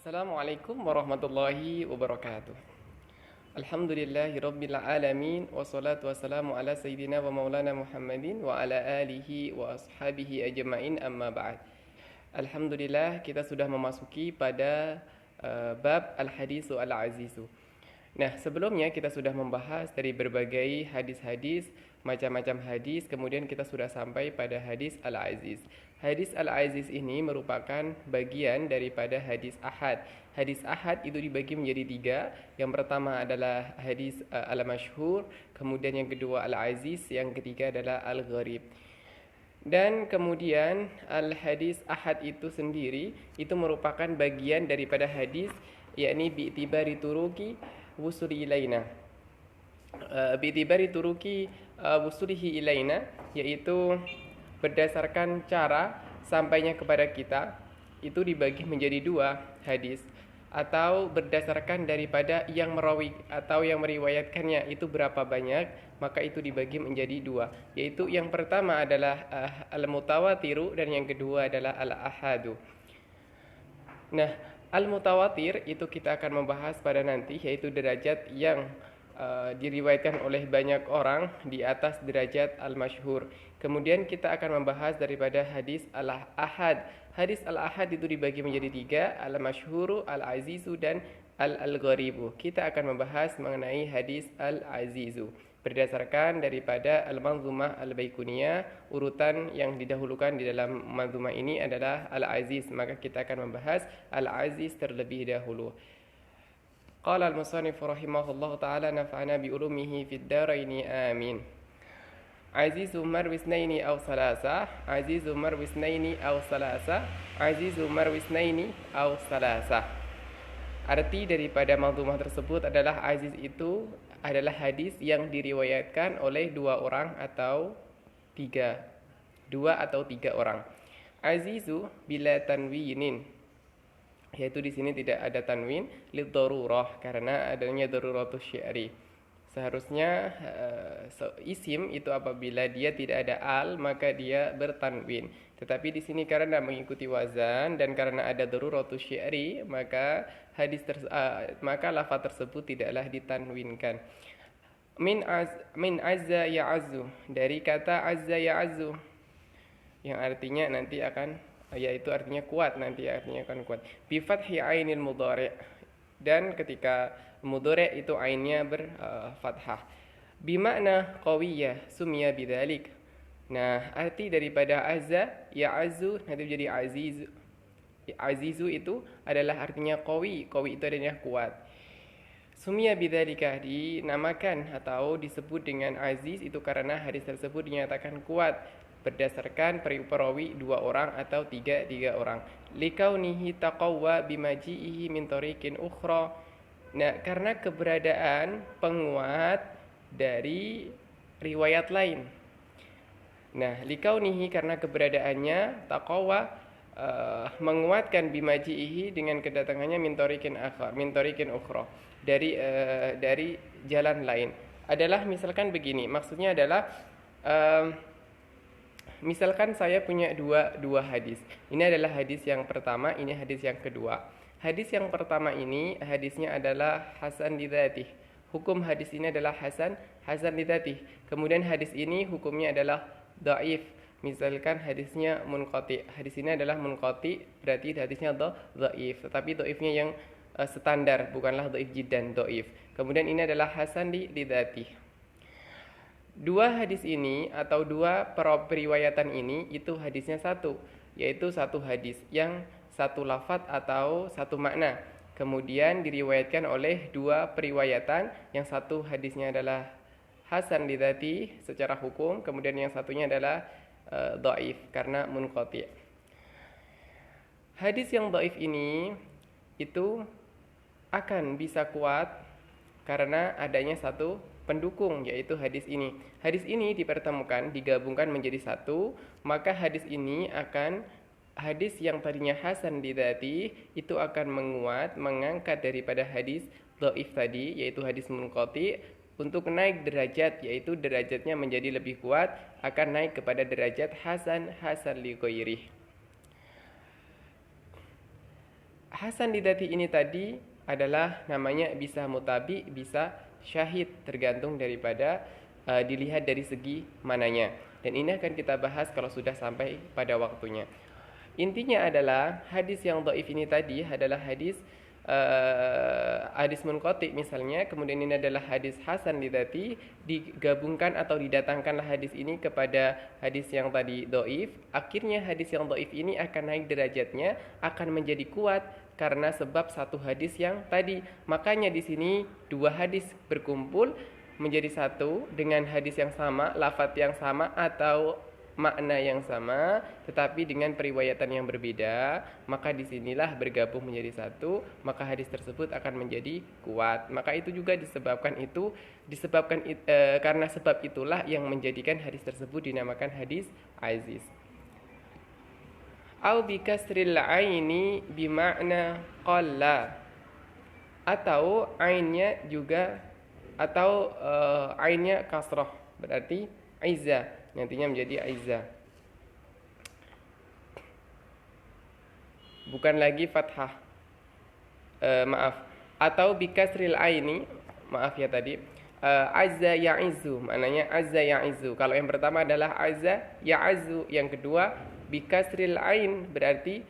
Assalamualaikum warahmatullahi wabarakatuh. Alhamdulillahi rabbil alamin. Wassalatu wassalamu ala sayyidina wa maulana Muhammadin wa ala alihi wa ashabihi ajma'in, amma ba'd. Alhamdulillah, kita sudah memasuki pada bab al-hadisu al-azizu. Nah, sebelumnya kita sudah membahas dari berbagai hadis-hadis, macam-macam hadis, kemudian kita sudah sampai pada hadis al-aziz. Hadis al-aziz ini merupakan bagian daripada hadis ahad. Hadis ahad itu dibagi menjadi tiga. Yang pertama adalah hadis al-masyhur, kemudian yang kedua al-aziz, yang ketiga adalah al-gharib. Dan kemudian al-hadis ahad itu sendiri itu merupakan bagian daripada hadis, yakni bi'tibari turuki wusuli ilaina, bi'tibari turuki wusulihi ilaina, yaitu berdasarkan cara sampainya kepada kita itu dibagi menjadi dua hadis, atau berdasarkan daripada yang merawi atau yang meriwayatkannya itu berapa banyak, maka itu dibagi menjadi dua, yaitu yang pertama adalah al-mutawatiru dan yang kedua adalah al-ahadu. Nah, al-mutawatir itu kita akan membahas pada nanti, yaitu derajat yang diriwayatkan oleh banyak orang di atas derajat al-masyhur. Kemudian kita akan membahas daripada hadis al-ahad. Hadis al-ahad itu dibagi menjadi tiga, al-masyhuru, al-azizu, dan al-gharibu. Kita akan membahas mengenai hadis al-azizu berdasarkan daripada al-manzumah al-baikuniyah. Urutan yang didahulukan di dalam manzumah ini adalah al-aziz, maka kita akan membahas al-aziz terlebih dahulu. Qala al-musannif rahimahullah ta'ala nafa'ana bi ulumihi fid daraini amin. Azizu marwisnaini aw salasa, azizu marwisnaini aw salasa, azizu marwisnaini aw salasa. Arti daripada manzumah tersebut adalah aziz itu adalah hadis yang diriwayatkan oleh dua orang atau tiga orang. Azizu bila tanwinin, yaitu di sini tidak ada tanwin, liddarurah, karena adanya daruratus syi'ri. Seharusnya isim itu apabila dia tidak ada al maka dia bertanwin. Tetapi di sini karena mengikuti wazan dan karena ada daruratus syi'ri, maka maka lafaz tersebut tidaklah ditanwinkan. Min azza ya'azzu, dari kata azza ya'azzu, yang artinya nanti akan, yaitu artinya kuat, nanti artinya akan kuat. Bi fathi ainil mudhari', dan ketika mudhari' itu ainnya berfathah. Bi makna qawiyah sumya bidzalik. Nah, arti daripada azza ya'azzu nanti menjadi aziz. Azizu itu adalah artinya qawi. Qawi itu artinya kuat. Sumya bidzalika, dinamakan atau disebut dengan aziz itu karena hadis tersebut dinyatakan kuat berdasarkan perawi dua orang atau tiga orang. Likaunihi taqawwa bimaji'ihi min tariqin ukhra. Nah, karena keberadaan penguat dari riwayat lain. Nah, likaunihi karena keberadaannya, taqawwa menguatkan bimaji'ihi dengan kedatangannya min tariqin ukhra, dari jalan lain. Adalah misalkan begini, maksudnya adalah misalkan saya punya dua hadis. Ini adalah hadis yang pertama, ini hadis yang kedua. Hadis yang pertama ini hadisnya adalah hasan lidzatih. Hukum hadis ini adalah hasan lidzatih. Kemudian hadis ini hukumnya adalah dhaif. Misalkan hadisnya munqati. Hadis ini adalah munqati, berarti hadisnya dhaif. Tetapi dhaifnya yang standar, bukanlah dhaif jiddan, dhaif. Kemudian ini adalah hasan lidzatih. Dua hadis ini atau dua periwayatan ini itu hadisnya satu, yaitu satu hadis yang satu lafaz atau satu makna. Kemudian diriwayatkan oleh dua periwayatan, yang satu hadisnya adalah hasan lidzati secara hukum, kemudian yang satunya adalah dhaif karena munqati. Hadis yang dhaif ini itu akan bisa kuat karena adanya satu pendukung, yaitu hadis ini. Hadis ini dipertemukan, digabungkan menjadi satu, maka hadis ini akan, hadis yang tadinya hasan lidzati itu akan menguat, mengangkat daripada hadis dhaif tadi, yaitu hadis munqati, untuk naik derajat, yaitu derajatnya menjadi lebih kuat, akan naik kepada derajat hasan li ghairih. Hasan lidati ini tadi adalah namanya bisa mutabi, bisa syahid, tergantung daripada dilihat dari segi mananya. Dan ini akan kita bahas kalau sudah sampai pada waktunya. Intinya adalah hadis yang dhaif ini tadi adalah hadis munqati misalnya, kemudian ini adalah hadis hasan lidati, digabungkan atau didatangkanlah hadis ini kepada hadis yang tadi dhaif, akhirnya hadis yang dhaif ini akan naik derajatnya, akan menjadi kuat karena sebab satu hadis yang tadi. Makanya di sini dua hadis berkumpul menjadi satu dengan hadis yang sama, lafaz yang sama atau makna yang sama tetapi dengan periwayatan yang berbeda, maka disinilah bergabung menjadi satu, maka hadis tersebut akan menjadi kuat. Maka itu juga disebabkan karena sebab itulah yang menjadikan hadis tersebut dinamakan hadis aziz. Au bi kasril aini bi makna qalla, atau ainnya juga atau ainnya kasrah berarti aiza, nantinya menjadi aiza, bukan lagi fathah. Atau bi kasril aini, maaf ya tadi, azza ya'izzu, maknanya azza ya'izzu. Kalau yang pertama adalah azza ya'azzu, yang kedua bi kasril ain berarti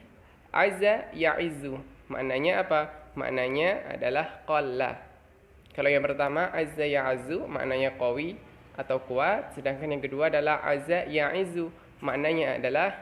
azza ya'izzu. Maknanya apa? Maknanya adalah qalla. Kalau yang pertama azza ya'azzu maknanya qawi atau kuat, sedangkan yang kedua adalah azza ya'izzu maknanya adalah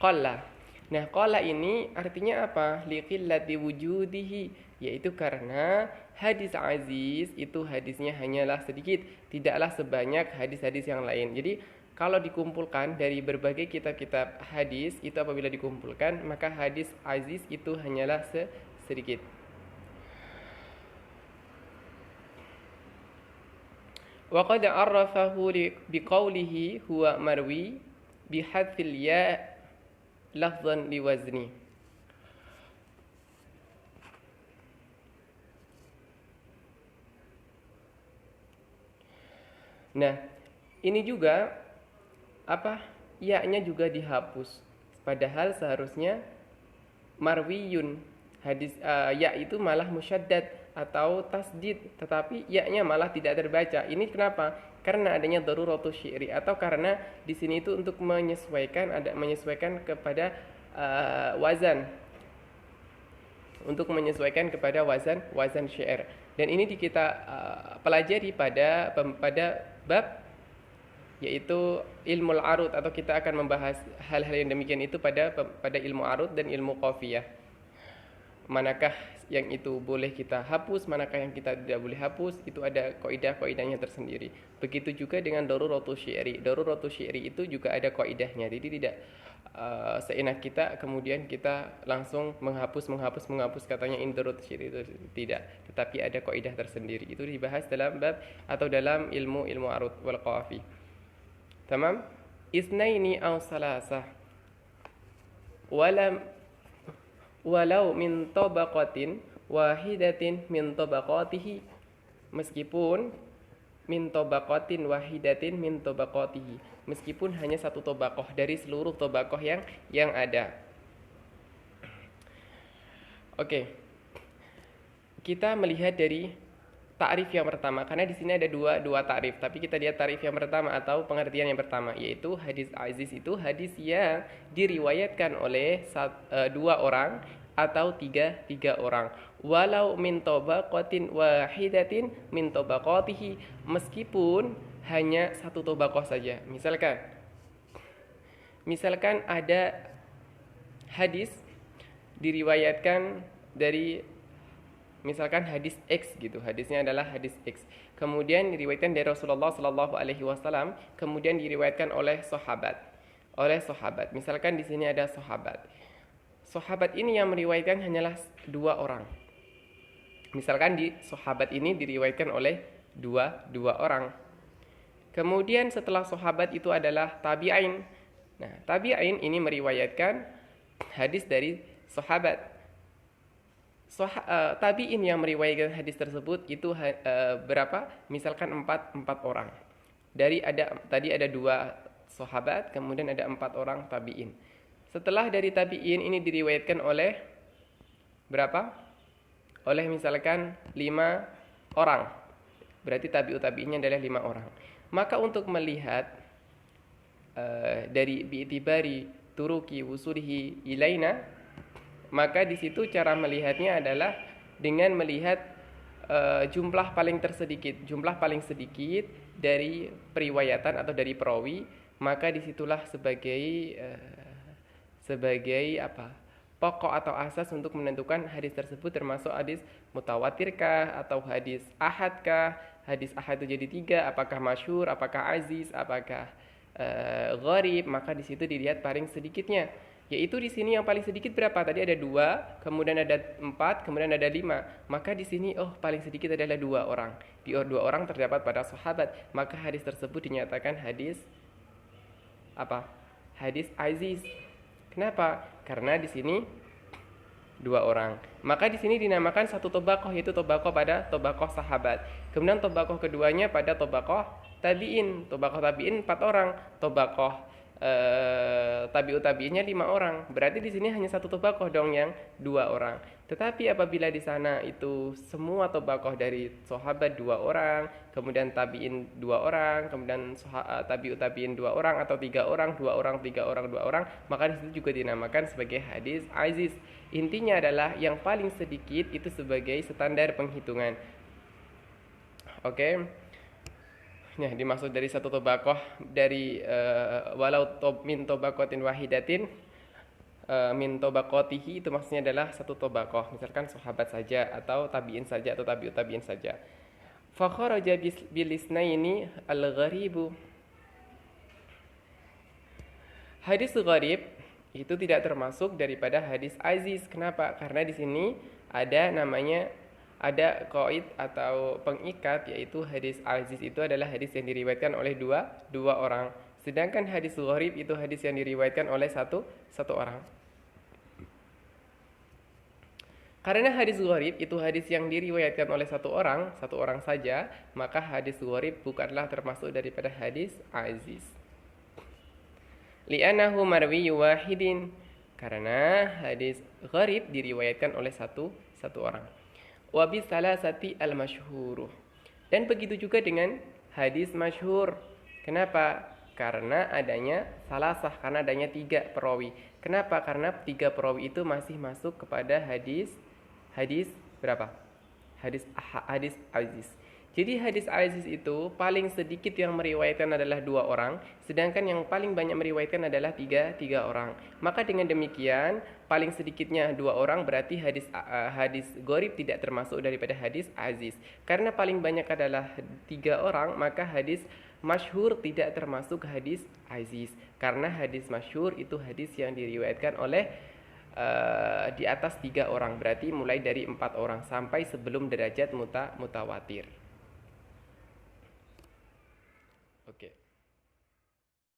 qalla. Nah, qalla ini artinya apa? Liqillati wujudihi, yaitu karena hadis aziz itu hadisnya hanyalah sedikit, tidaklah sebanyak hadis-hadis yang lain. Jadi kalau dikumpulkan dari berbagai kitab-kitab hadis, itu apabila dikumpulkan, maka hadis aziz itu hanyalah sedikit. Wa qad arrafahu biqaulihi huwa marwi bihadfil ya lafzan liwazni. Nah, ini juga ya-nya juga dihapus, padahal seharusnya marwiyun, hadis ya itu malah musyaddad atau tasdid, tetapi ya-nya malah tidak terbaca. Ini kenapa? Karena adanya daruratu syi'ri, atau karena di sini itu untuk menyesuaikan kepada wazan, untuk menyesuaikan kepada wazan syair. Dan ini kita pelajari pada bab yaitu ilmu arud, atau kita akan membahas hal-hal yang demikian itu pada ilmu arud dan ilmu qafiyah. Manakah yang itu boleh kita hapus, manakah yang kita tidak boleh hapus, itu ada kaidah-kaidahnya tersendiri. Begitu juga dengan daruratu syi'ri. Daruratu syi'ri itu juga ada kaidahnya. Jadi tidak seenak kita kemudian kita langsung menghapus katanya in daruratu syi'ri, itu tidak, tetapi ada kaidah tersendiri. Itu dibahas dalam bab atau dalam ilmu arud wal qafi. Tamam? Isnaini aw salasah walau min tabaqatin wahidatin min tabaqatihi, meskipun min tabaqatin wahidatin min tabaqatihi, meskipun hanya satu tabaqah dari seluruh tabaqah yang ada. Oke. Kita melihat dari ta'rif yang pertama, karena di sini ada dua ta'rif, tapi kita lihat ta'rif yang pertama atau pengertian yang pertama, yaitu hadis aziz itu hadis yang diriwayatkan oleh dua orang atau tiga orang, walau min tabaqatin wahidatin min tabaqatihi, meskipun hanya satu tabaqah saja. Misalkan ada hadis diriwayatkan dari, misalkan hadis X gitu, hadisnya adalah hadis X, kemudian diriwayatkan dari Rasulullah Sallallahu Alaihi Wasallam, kemudian diriwayatkan oleh sahabat. Misalkan di sini ada sahabat ini yang meriwayatkan hanyalah dua orang. Misalkan di sahabat ini diriwayatkan oleh dua orang. Kemudian setelah sahabat itu adalah tabi'in. Nah, tabi'in ini meriwayatkan hadis dari sahabat. Tabi'in yang meriwayatkan hadis tersebut itu berapa? Misalkan empat orang. Tadi ada dua sahabat, kemudian ada 4 orang tabi'in. Setelah dari tabi'in ini diriwayatkan oleh berapa? Oleh misalkan 5 orang. Berarti tabi'ut tabi'innya adalah 5 orang. Maka untuk melihat dari bi'tibari turuki wusulihi ilaina, maka di situ cara melihatnya adalah dengan melihat jumlah paling sedikit dari periwayatan atau dari perawi, maka disitulah sebagai apa? Pokok atau asas untuk menentukan hadis tersebut termasuk hadis mutawatirkah atau hadis ahadkah. Hadis ahad itu jadi 3, apakah masyhur, apakah aziz, apakah gharib. Maka di situ dilihat paling sedikitnya. Yaitu di sini yang paling sedikit berapa? Tadi ada 2, kemudian ada 4, kemudian ada 5. Maka di sini paling sedikit adalah 2 orang. Di 2 orang terdapat pada sahabat. Maka hadis tersebut dinyatakan hadis apa? Hadis aziz. Kenapa? Karena di sini 2 orang. Maka di sini dinamakan satu tobaqoh, yaitu tobaqoh pada tobaqoh sahabat. Kemudian tobaqoh keduanya pada tobaqoh tabi'in. Tobaqoh tabi'in 4 orang. Tobaqoh tabi'ut tabi'innya 5 orang. Berarti di sini hanya satu tobaqoh dong yang 2 orang. Tetapi apabila di sana itu semua tobaqoh dari sahabat 2 orang, kemudian tabi'in 2 orang, kemudian tabi'ut tabi'in 2 orang atau 3 orang, 2 orang, 3 orang, 2 orang, maka di situ juga dinamakan sebagai hadis aziz. Intinya adalah yang paling sedikit itu sebagai standar penghitungan. Oke. Nah, dimaksud dari satu tobaqoh dari walau min tobaqotin wahidatin min tobaqotihi, itu maksudnya adalah satu tobaqoh, misalkan sahabat saja atau tabi'in saja atau tabi'ut tabi'in saja. Fa kharaja bilisnaini al-gharibu. Hadis gharib itu tidak termasuk daripada hadis aziz. Kenapa? Karena di sini ada qaid atau pengikat, yaitu hadis aziz itu adalah hadis yang diriwayatkan oleh dua orang. Sedangkan hadis gharib itu hadis yang diriwayatkan oleh satu orang. Karena hadis gharib itu hadis yang diriwayatkan oleh satu orang saja, maka hadis gharib bukanlah termasuk daripada hadis aziz. Li'annahu marwiyyu wahidin, karena hadis gharib diriwayatkan oleh satu orang. Wa bi salasati al-masyhur. Dan begitu juga dengan hadis masyhur. Kenapa? Karena adanya salasah, karena adanya 3 perawi. Kenapa? Karena 3 perawi itu masih masuk kepada hadis berapa? Hadis aziz. Jadi hadis aziz itu paling sedikit yang meriwayatkan adalah 2 orang, sedangkan yang paling banyak meriwayatkan adalah 3 orang. Maka dengan demikian paling sedikitnya 2 orang, berarti hadis gharib tidak termasuk daripada hadis aziz. Karena paling banyak adalah 3 orang, maka hadis masyhur tidak termasuk hadis aziz. Karena hadis masyhur itu hadis yang diriwayatkan oleh di atas 3 orang, berarti mulai dari 4 orang sampai sebelum derajat mutawatir.